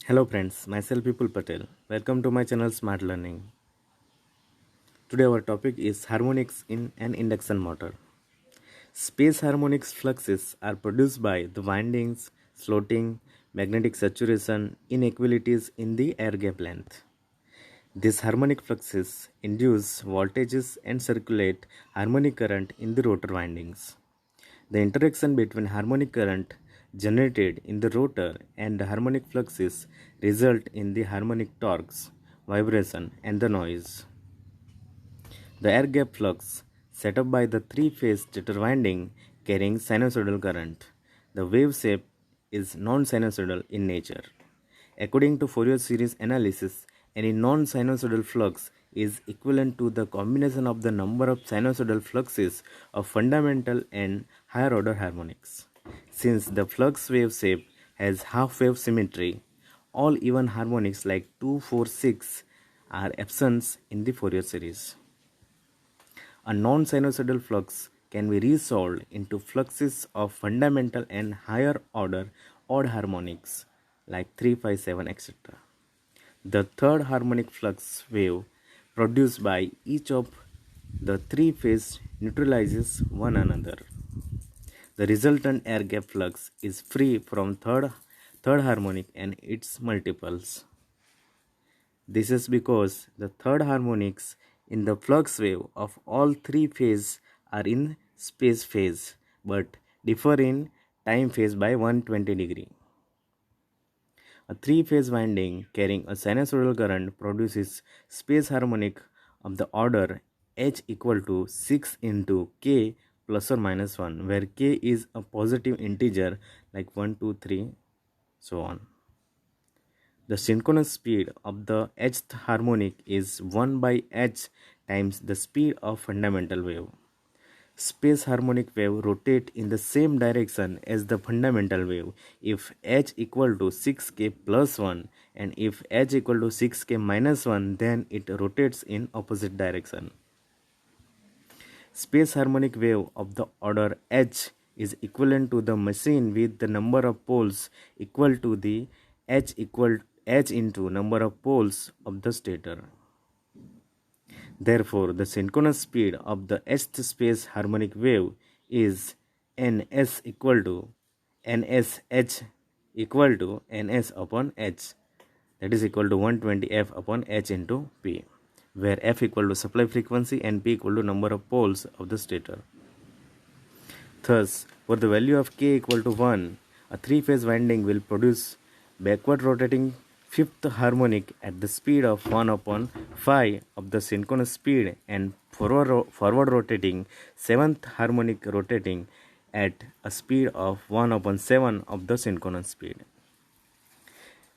Hello friends, myself Vipul Patel. Welcome to my channel Smart Learning. Today our topic is harmonics in an induction motor. Space harmonics fluxes are produced by the windings, slotting, magnetic saturation, inequalities in the air gap length. These harmonic fluxes induce voltages and circulate harmonic current in the rotor windings. The interaction between harmonic current generated in the rotor and the harmonic fluxes result in the harmonic torques, vibration, and the noise. The air gap flux set up by the three-phase stator winding carrying sinusoidal current. The wave shape is non-sinusoidal in nature. According to Fourier series analysis, any non-sinusoidal flux is equivalent to the combination of the number of sinusoidal fluxes of fundamental and higher order harmonics. Since the flux wave shape has half-wave symmetry, all even harmonics like 2, 4, 6 are absent in the Fourier series. A non-sinusoidal flux can be resolved into fluxes of fundamental and higher order odd harmonics like 3, 5, 7, etc. The third harmonic flux wave produced by each of the three phases neutralizes one another. The resultant air gap flux is free from third harmonic and its multiples. This is because the third harmonics in the flux wave of all three phases are in space phase but differ in time phase by 120 degree. A three-phase winding carrying a sinusoidal current produces space harmonic of the order h equal to 6 into k plus or minus 1, where k is a positive integer like 1, 2, 3, so on. The synchronous speed of the hth harmonic is 1 by h times the speed of fundamental wave. Space harmonic wave rotate in the same direction as the fundamental wave if h equal to 6k plus 1 and if h equal to 6k minus 1, then it rotates in opposite direction. Space harmonic wave of the order h is equivalent to the machine with the number of poles equal to the h into number of poles of the stator. Therefore, the synchronous speed of the nth space harmonic wave is ns equal to nsh equal to ns upon h, that is equal to 120 f upon h into p, where f equal to supply frequency and p equal to number of poles of the stator. Thus, for the value of k equal to 1, a three-phase winding will produce backward rotating fifth harmonic at the speed of 1 upon 5 of the synchronous speed and forward rotating seventh harmonic rotating at a speed of 1 upon 7 of the synchronous speed.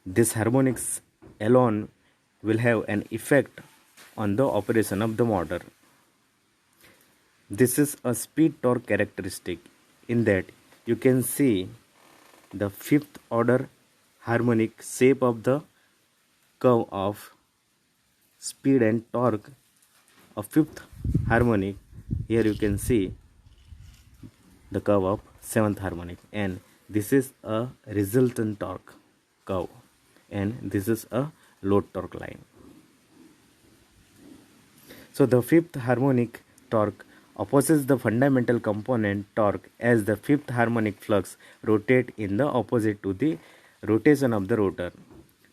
This harmonics alone will have an effect on the operation of the motor. This is a speed torque characteristic in that you can see the fifth order harmonic shape of the curve of speed and torque of fifth harmonic. Here you can see the curve of seventh harmonic, and this is a resultant torque curve, and this is a load torque line. So the fifth harmonic torque opposes the fundamental component torque as the fifth harmonic flux rotate in the opposite to the rotation of the rotor.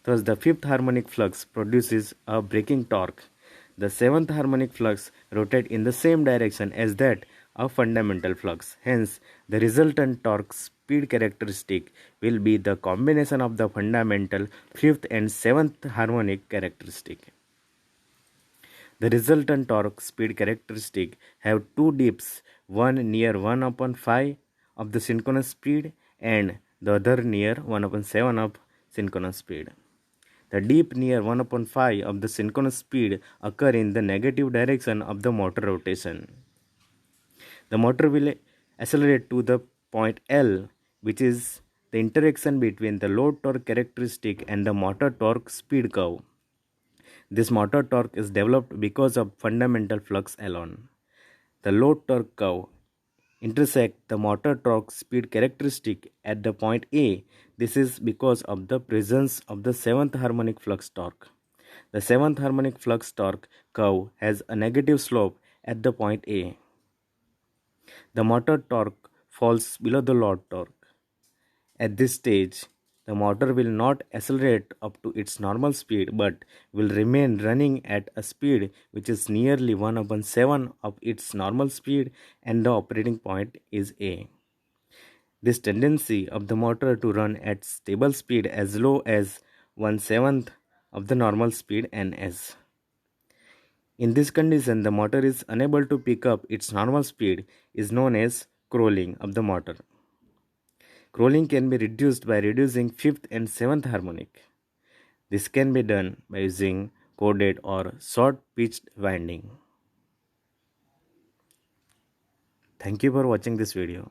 Thus the fifth harmonic flux produces a braking torque. The seventh harmonic flux rotate in the same direction as that of fundamental flux. Hence, the resultant torque speed characteristic will be the combination of the fundamental fifth and seventh harmonic characteristic. The resultant torque speed characteristic have two dips, one near 1 upon 5 of the synchronous speed and the other near 1 upon 7 of synchronous speed. The dip near 1 upon 5 of the synchronous speed occur in the negative direction of the motor rotation. The motor will accelerate to the point L, which is the interaction between the load torque characteristic and the motor torque speed curve. This motor torque is developed because of fundamental flux alone. The load torque curve intersect the motor torque speed characteristic at the point A. This is because of the presence of the seventh harmonic flux torque. The seventh harmonic flux torque curve has a negative slope at the point A. The motor torque falls below the load torque. At this stage, the motor will not accelerate up to its normal speed but will remain running at a speed which is nearly 1/7 of its normal speed, and the operating point is A. This tendency of the motor to run at stable speed as low as 1/7 of the normal speed ns. In this condition, the motor is unable to pick up its normal speed is known as crawling of the motor. Crawling can be reduced by reducing fifth and seventh harmonic. This can be done by using corded or short pitched winding. Thank you for watching this video.